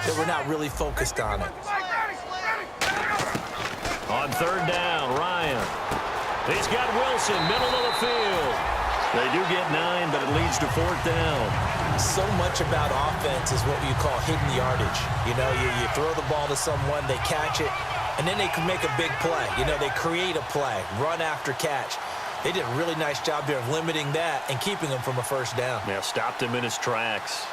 they were not really focused on it. On third down, Ryan. He's got Wilson, middle of the field. They do get 9, but it leads to fourth down. So much about offense is what you call hidden yardage. You know, you throw the ball to someone, they catch it, and then they can make a big play. You know, they create a play, run after catch. They did a really nice job there of limiting that and keeping him from a first down. Yeah, stopped him in his tracks.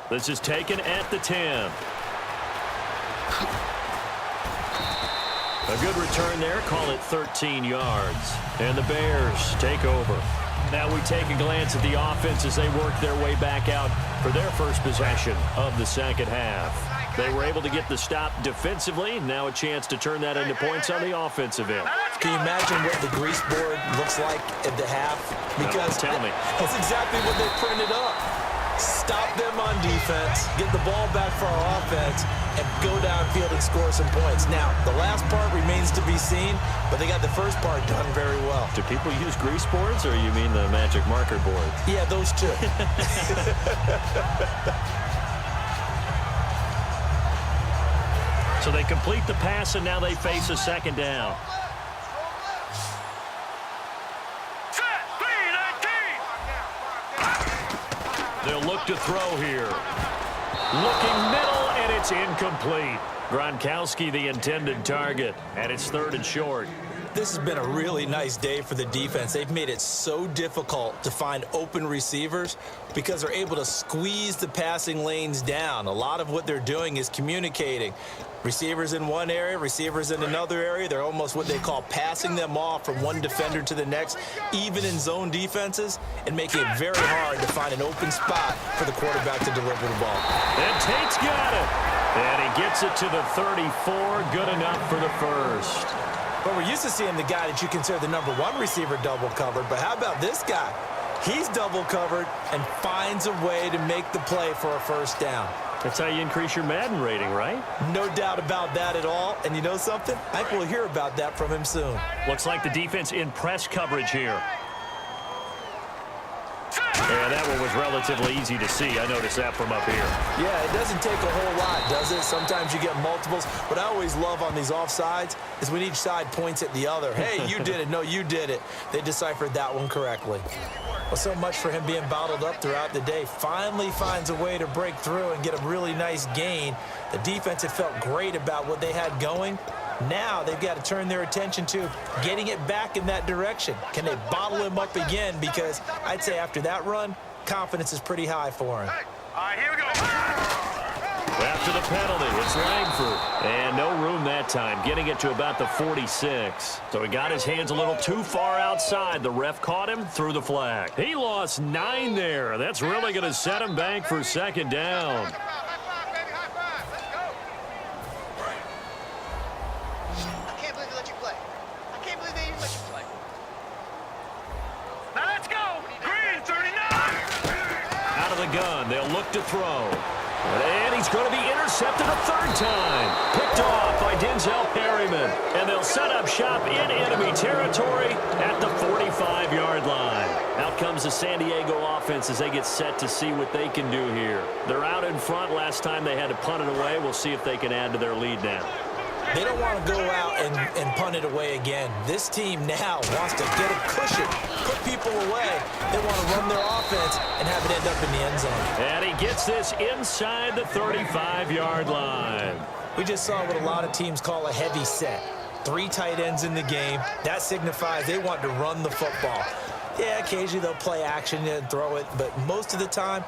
This is taken at the 10. A good return there. Call it 13 yards. And the Bears take over. Now we take a glance at the offense as they work their way back out for their first possession of the second half. They were able to get the stop defensively. Now a chance to turn that into points on the offensive end. Can you imagine what the grease board looks like at the half? Because tell me. That's exactly what they printed up. Stop them on defense, get the ball back for our offense, and go downfield and score some points. Now, the last part remains to be seen, but they got the first part done very well. Do people use grease boards, or you mean the magic marker board? Yeah, those two. So they complete the pass, and now they face a second down. They'll look to throw here. Looking middle, and it's incomplete. Gronkowski, the intended target, and it's third and short. This has been a really nice day for the defense. They've made it so difficult to find open receivers because they're able to squeeze the passing lanes down. A lot of what they're doing is communicating. Receivers in one area, receivers in another area. They're almost what they call passing them off from one defender to the next, even in zone defenses, and making it very hard to find an open spot for the quarterback to deliver the ball. And Tate's got it. And he gets it to the 34. Good enough for the first. But we're used to seeing the guy that you consider the #1 receiver double covered. But how about this guy? He's double covered and finds a way to make the play for a first down. That's how you increase your Madden rating, right? No doubt about that at all. And you know something? I think we'll hear about that from him soon. Looks like the defense in press coverage here. Yeah, that one was relatively easy to see. I noticed that from up here. Yeah, it doesn't take a whole lot, does it? Sometimes you get multiples. What I always love on these offsides is when each side points at the other. Hey, you did it. No, you did it. They deciphered that one correctly. Well, so much for him being bottled up throughout the day. Finally finds a way to break through and get a really nice gain. The defense had felt great about what they had going. Now they've got to turn their attention to getting it back in that direction. Can they bottle him up again? Because I'd say after that run, confidence is pretty high for him. All right, here we go. After the penalty, it's Langford. And no room that time, getting it to about the 46. So he got his hands a little too far outside. The ref caught him, threw the flag. He lost 9 there. That's really going to set him back for second down. Gun. They'll look to throw. And he's going to be intercepted a third time. Picked off by Denzel Perryman. And they'll set up shop in enemy territory at the 45-yard line. Out comes the San Diego offense as they get set to see what they can do here. They're out in front. Last time they had to punt it away. We'll see if they can add to their lead now. They don't want to go out and punt it away again. This team now wants to get a cushion, put people away. They want to run their offense and have it end up in the end zone. And he gets this inside the 35-yard line. We just saw what a lot of teams call a heavy set. 3 tight ends in the game. That signifies they want to run the football. Yeah, occasionally they'll play action and throw it, but most of the time,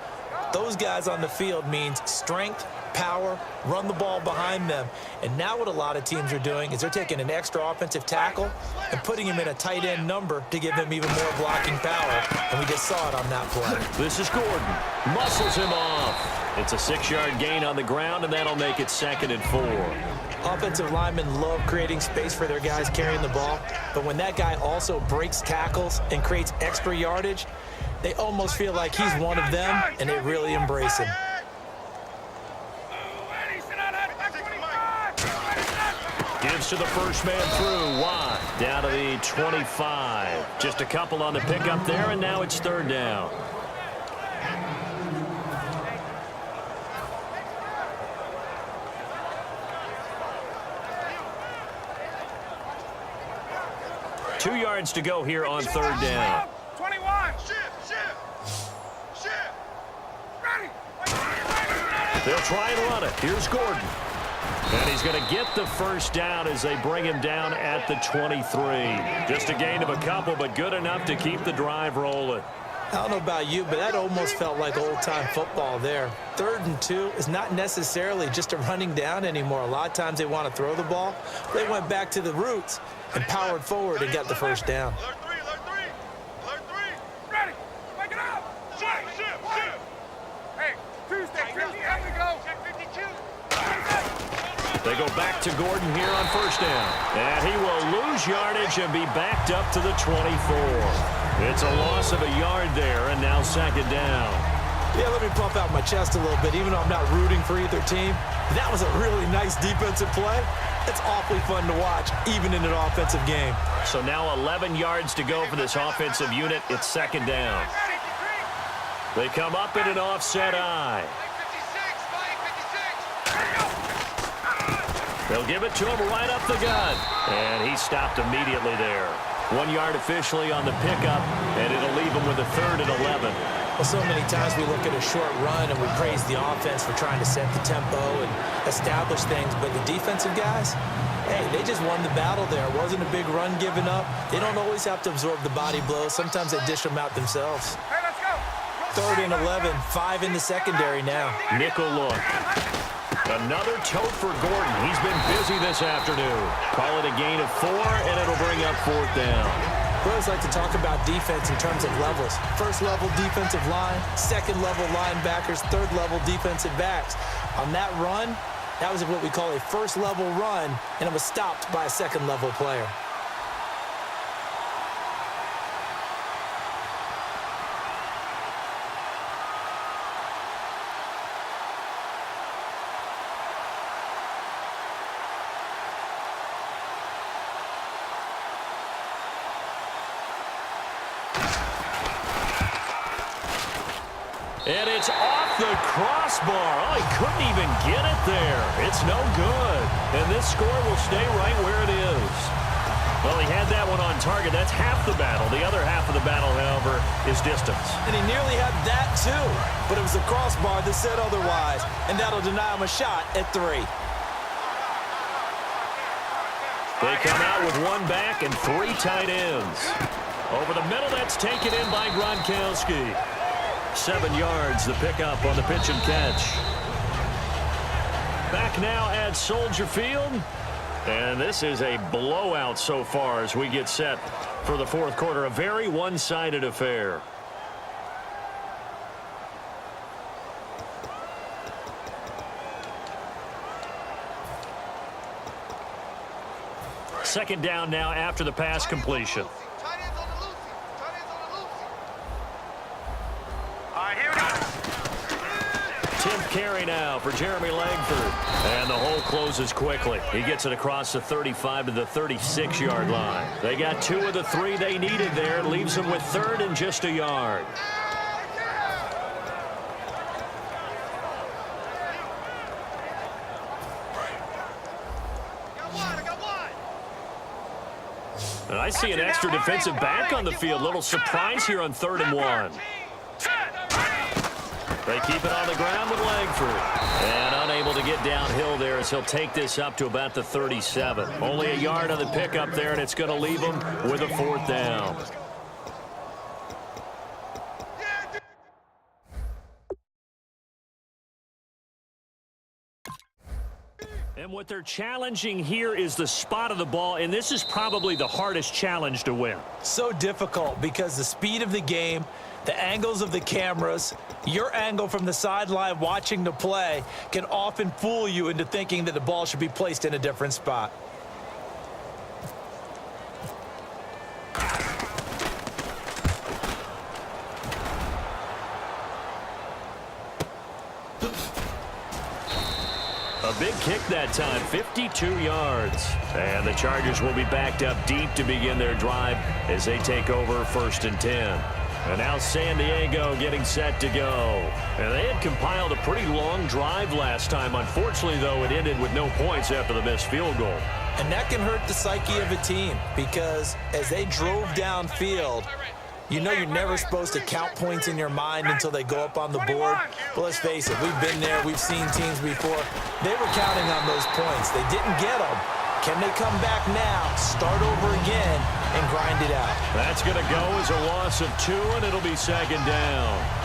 those guys on the field means strength, power, run the ball behind them. And now what a lot of teams are doing is they're taking an extra offensive tackle and putting him in a tight end number to give them even more blocking power. And we just saw it on that play. This is Gordon. Muscles him off. It's a 6-yard gain on the ground, and that'll make it 2nd and 4. Offensive linemen love creating space for their guys carrying the ball. But when that guy also breaks tackles and creates extra yardage, They almost feel like he's one of them, and they really embrace him. Gives to the first man through. Watt down to the 25. Just a couple on the pickup there, and now it's third down. Two yards to go here on third down. 21. They'll try and run it. Here's Gordon. And he's going to get the first down as they bring him down at the 23. Just a gain of a couple, but good enough to keep the drive rolling. I don't know about you, but that almost felt like old-time football there. 3rd and 2 is not necessarily just a running down anymore. A lot of times they want to throw the ball. They went back to the roots and powered forward and got the first down. Alert three. Ready. Make it up. Shift. Hey, Tuesday, 50, have to go. Check 52. They go back to Gordon here on first down. And he will lose yardage and be backed up to the 24. It's a loss of a yard there, and now second down. Yeah, let me pump out my chest a little bit, even though I'm not rooting for either team. That was a really nice defensive play. It's awfully fun to watch, even in an offensive game. So now 11 yards to go for this offensive unit. It's second down. They come up in an offset eye. They'll give it to him right up the gut. And he stopped immediately there. 1 yard officially on the pickup, and it'll leave him with a third and 11. Well, so many times we look at a short run and we praise the offense for trying to set the tempo and establish things, but the defensive guys, hey, they just won the battle there. It wasn't a big run given up. They don't always have to absorb the body blows. Sometimes they dish them out themselves. Hey, let's go. 3rd and 11, 5 in the secondary now. Nickel look. Another tote for Gordon. He's been busy this afternoon. Call it a gain of 4, and it'll bring up 4th down. We always like to talk about defense in terms of levels. 1st level defensive line, 2nd level linebackers, 3rd level defensive backs. On that run, that was what we call a 1st level run, and it was stopped by a 2nd level player. And it's off the crossbar. Oh, he couldn't even get it there. It's no good. And this score will stay right where it is. Well, he had that one on target. That's half the battle. The other half of the battle, however, is distance. And he nearly had that, too. But it was the crossbar that said otherwise. And that'll deny him a shot at 3. They come out with 1 back and 3 tight ends. Over the middle, that's taken in by Gronkowski. 7 yards, the pickup on the pitch and catch. Back now at Soldier Field. And this is a blowout so far as we get set for the 4th quarter. A very one-sided affair. Second down now after the pass completion. Carry now for Jeremy Langford. And the hole closes quickly. He gets it across the 35 to the 36-yard line. They got 2 of the 3 they needed there. Leaves them with 3rd and just a yard. And I see an extra defensive back on the field. Little surprise here on 3rd and 1. They keep it on the ground with Langford. And unable to get downhill there as he'll take this up to about the 37. Only a yard on the pickup there, and it's going to leave him with a 4th down. And what they're challenging here is the spot of the ball, and this is probably the hardest challenge to win. So difficult because the speed of the game, the angles of the cameras, your angle from the sideline watching the play can often fool you into thinking that the ball should be placed in a different spot. A big kick that time, 52 yards. And the Chargers will be backed up deep to begin their drive as they take over 1st and 10. And now San Diego getting set to go. And they had compiled a pretty long drive last time. Unfortunately, though, it ended with no points after the missed field goal. And that can hurt the psyche of a team because as they drove downfield, you know you're never supposed to count points in your mind until they go up on the board. But let's face it, we've been there. We've seen teams before. They were counting on those points. They didn't get them. Can they come back now, start over again, and grind it out? That's going to go as a loss of 2, and it'll be 2nd down.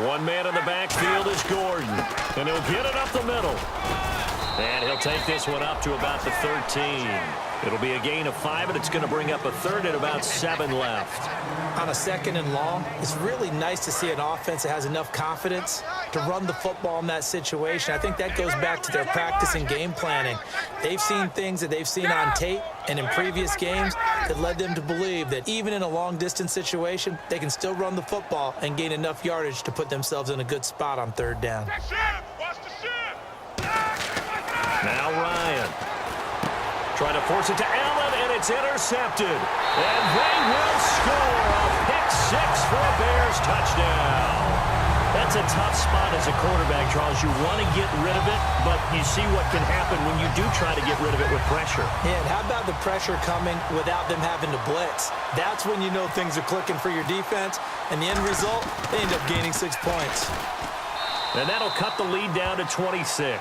One man in the backfield is Gordon, and he'll get it up the middle. And he'll take this one up to about the 13. It'll be a gain of 5, and it's going to bring up a 3rd and about 7 left. On a 2nd and long, it's really nice to see an offense that has enough confidence to run the football in that situation. I think that goes back to their practice and game planning. They've seen things that they've seen on tape and in previous games that led them to believe that even in a long-distance situation, they can still run the football and gain enough yardage to put themselves in a good spot on 3rd down. Now Ryan. Trying to force it to Allen, and it's intercepted. And they will score a pick-6 for a Bears touchdown. That's a tough spot as a quarterback, Charles. You want to get rid of it, but you see what can happen when you do try to get rid of it with pressure. Yeah, and how about the pressure coming without them having to blitz? That's when you know things are clicking for your defense, and the end result, they end up gaining 6 points. And that'll cut the lead down to 26.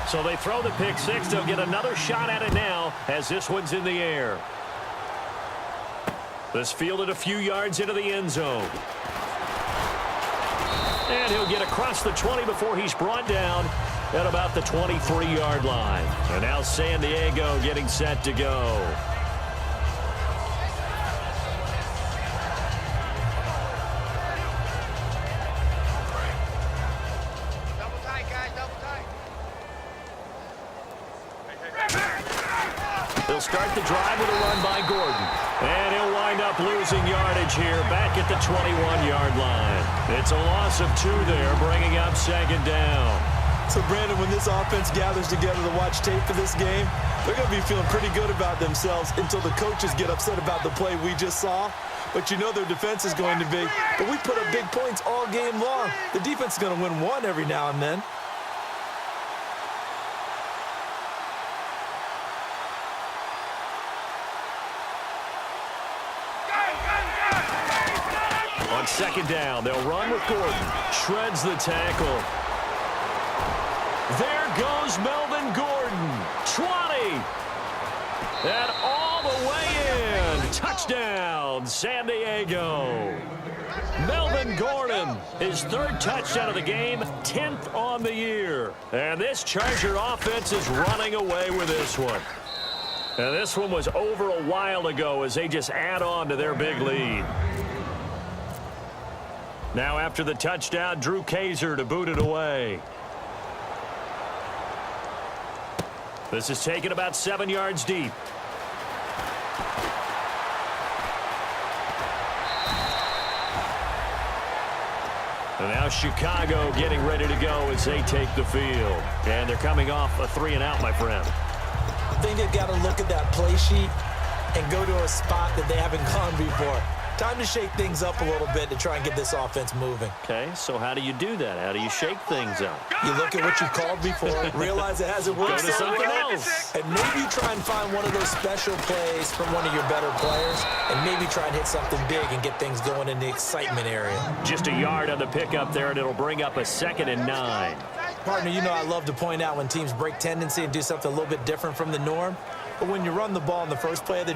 So they throw the pick-6. They'll get another shot at it now as this one's in the air. This fielded a few yards into the end zone. And he'll get across the 20 before he's brought down at about the 23-yard line. And now San Diego getting set to go. They'll start the drive with a run by Gordon. And he'll wind up losing yardage here back at the 21-yard line. It's a loss of 2 there, bringing up 2nd down. So, Brandon, when this offense gathers together to watch tape for this game, they're going to be feeling pretty good about themselves until the coaches get upset about the play we just saw. But you know their defense is going to be. But we put up big points all game long. The defense is going to win one every now and then. On 2nd down, they'll run with Gordon. Shreds the tackle. There goes Melvin Gordon. 20. And all the way in. Touchdown, San Diego. Melvin Gordon, his 3rd touchdown of the game, 10th on the year. And this Charger offense is running away with this one. And this one was over a while ago as they just add on to their big lead. Now after the touchdown, Drew Kaiser to boot it away. This is taken about 7 yards deep. And now Chicago getting ready to go as they take the field. And they're coming off a 3-and-out, my friend. I think they've got to look at that play sheet and go to a spot that they haven't gone before. Time to shake things up a little bit to try and get this offense moving. Okay, so how do you do that? How do you shake things up? You look at what you called before, realize it hasn't worked. Go to something else. And maybe try and find one of those special plays from one of your better players, and maybe try and hit something big and get things going in the excitement area. Just a yard on the pickup there, and it'll bring up a 2nd and 9. Partner, you know I love to point out when teams break tendency and do something a little bit different from the norm. But when you run the ball in the first play of the drive,